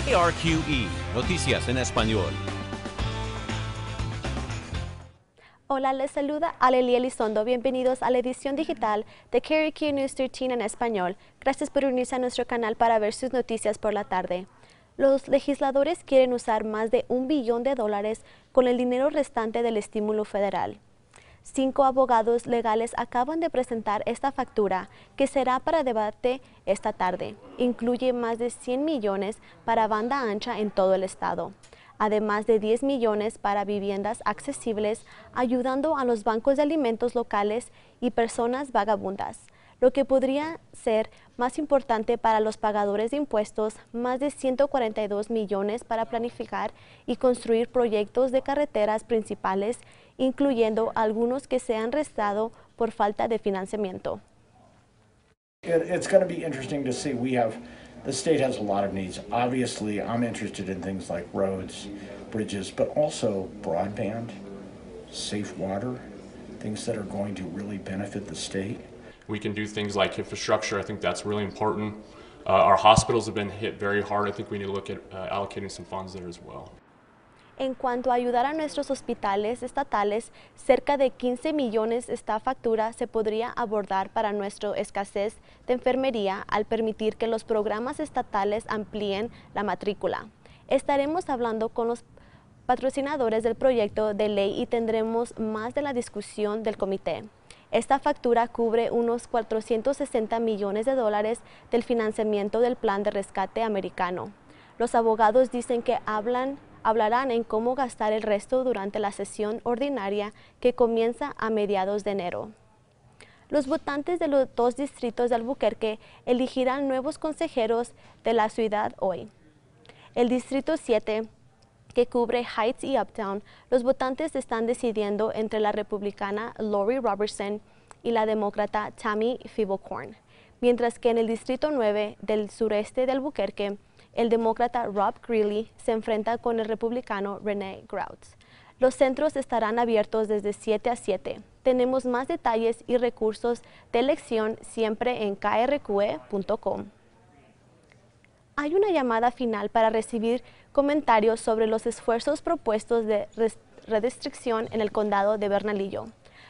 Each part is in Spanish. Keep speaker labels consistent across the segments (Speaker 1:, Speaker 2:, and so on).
Speaker 1: KRQE, Noticias en Español.
Speaker 2: Hola, les saluda Alelia Elizondo. Bienvenidos a la edición digital de KRQE News 13 en español. Gracias por unirse a nuestro canal para ver sus noticias por la tarde. Los legisladores quieren usar más de $1 billón con el dinero restante del estímulo federal. 5 abogados legales acaban de presentar esta factura, que será para debate esta tarde. Incluye más de 100 millones para banda ancha en todo el estado, además de 10 millones para viviendas accesibles, ayudando a los bancos de alimentos locales y personas vagabundas. Lo que podría ser más importante para los pagadores de impuestos, más de 142 millones para planificar y construir proyectos de carreteras principales, incluyendo algunos que se han restado por falta de financiamiento.
Speaker 3: It's going to be interesting to see. The state has a lot of needs. Obviously, I'm interested in things like roads, bridges, but also broadband, safe water, things that are going to really benefit the state.
Speaker 4: We can do things like infrastructure. I think that's really important. Our hospitals have been hit very hard. I think we need to look at allocating some funds there as well.
Speaker 2: En cuanto a ayudar a nuestros hospitales estatales, cerca de 15 millones esta factura se podría abordar para nuestra escasez de enfermería al permitir que los programas estatales amplíen la matrícula. Estaremos hablando con los patrocinadores del proyecto de ley y tendremos más de la discusión del comité. Esta factura cubre unos $460 millones del financiamiento del plan de rescate americano. Los abogados dicen que hablarán en cómo gastar el resto durante la sesión ordinaria que comienza a mediados de enero. Los votantes de los 2 distritos de Albuquerque elegirán nuevos consejeros de la ciudad hoy. El distrito 7, que cubre Heights y Uptown, los votantes están decidiendo entre la republicana Lori Robertson y la demócrata Tammy Feivelkorn, mientras que en el distrito 9 del sureste de Albuquerque, el demócrata Rob Greeley se enfrenta con el republicano Renee Grautz. Los centros estarán abiertos desde 7 a 7. Tenemos más detalles y recursos de elección siempre en krqe.com. Hay una llamada final para recibir comentarios sobre los esfuerzos propuestos de redistricción en el condado de Bernalillo.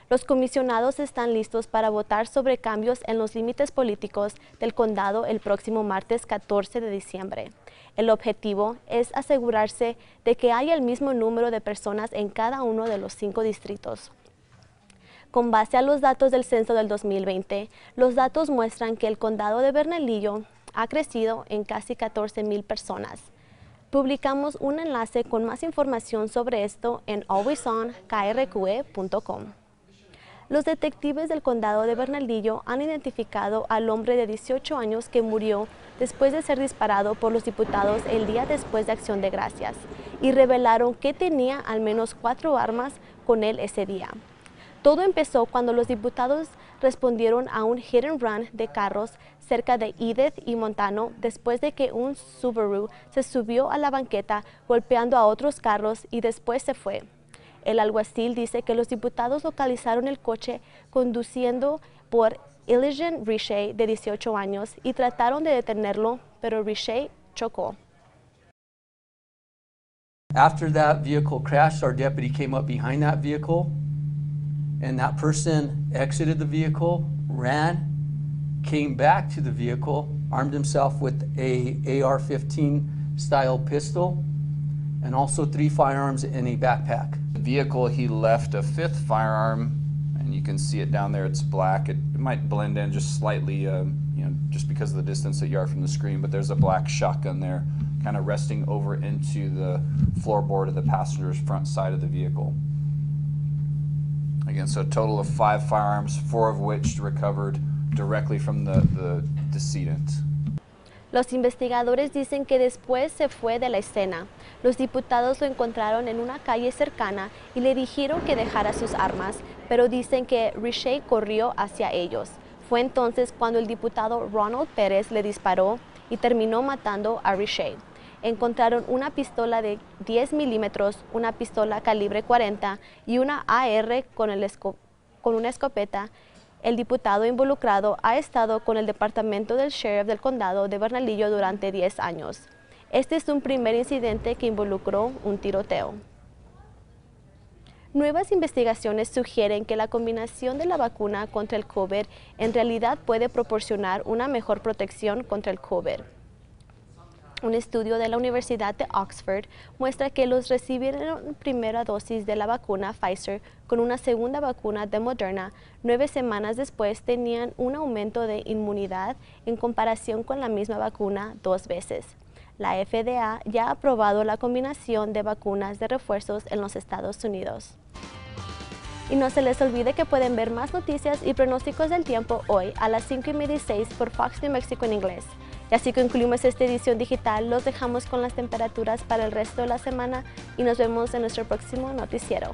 Speaker 2: Los comisionados están listos para votar sobre cambios en los límites políticos del condado el próximo martes 14 de diciembre. El objetivo es asegurarse de que haya el mismo número de personas en cada uno de los 5 distritos. Con base a los datos del censo del 2020, los datos muestran que el condado de Bernalillo ha crecido en casi 14,000 personas. Publicamos un enlace con más información sobre esto en alwaysonkrqe.com. Los detectives del condado de Bernalillo han identificado al hombre de 18 años que murió después de ser disparado por los diputados el día después de Acción de Gracias y revelaron que tenía al menos 4 armas con él ese día. Todo empezó cuando los diputados respondieron a un hit and run de carros cerca de Edith y Montano después de que un Subaru se subió a la banqueta golpeando a otros carros y después se fue. El alguacil dice que los diputados localizaron el coche conduciendo por Elijah Richer, de 18 años, y trataron de detenerlo, pero Richer chocó.
Speaker 5: After that vehicle crashed, our deputy came up behind that vehicle, and that person exited the vehicle, ran, came back to the vehicle, armed himself with a AR-15 style pistol, and also 3 firearms in a backpack.
Speaker 6: The vehicle, he left a 5th firearm, and you can see it down there. It's black. It might blend in just slightly, just because of the distance that you are from the screen, but there's a black shotgun there, kind of resting over into the floorboard of the passenger's front side of the vehicle. Again, so a total of 5 firearms, 4 of which recovered directly from the decedent.
Speaker 2: Los investigadores dicen que después se fue de la escena. Los diputados lo encontraron en una calle cercana y le dijeron que dejara sus armas, pero dicen que Richer corrió hacia ellos. Fue entonces cuando el diputado Ronald Pérez le disparó y terminó matando a Richer. Encontraron una pistola de 10 milímetros, una pistola calibre 40 y una AR con una escopeta. El diputado involucrado ha estado con el departamento del sheriff del condado de Bernalillo durante 10 años. Este es un primer incidente que involucró un tiroteo. Nuevas investigaciones sugieren que la combinación de la vacuna contra el COVID en realidad puede proporcionar una mejor protección contra el COVID. Un estudio de la Universidad de Oxford muestra que los recibieron primera dosis de la vacuna Pfizer con una segunda vacuna de Moderna 9 semanas después tenían un aumento de inmunidad en comparación con la misma vacuna 2 veces. La FDA ya ha aprobado la combinación de vacunas de refuerzos en los Estados Unidos. Y no se les olvide que pueden ver más noticias y pronósticos del tiempo hoy a las 5:16 por Fox New Mexico en inglés. Y así concluimos esta edición digital. Los dejamos con las temperaturas para el resto de la semana y nos vemos en nuestro próximo noticiero.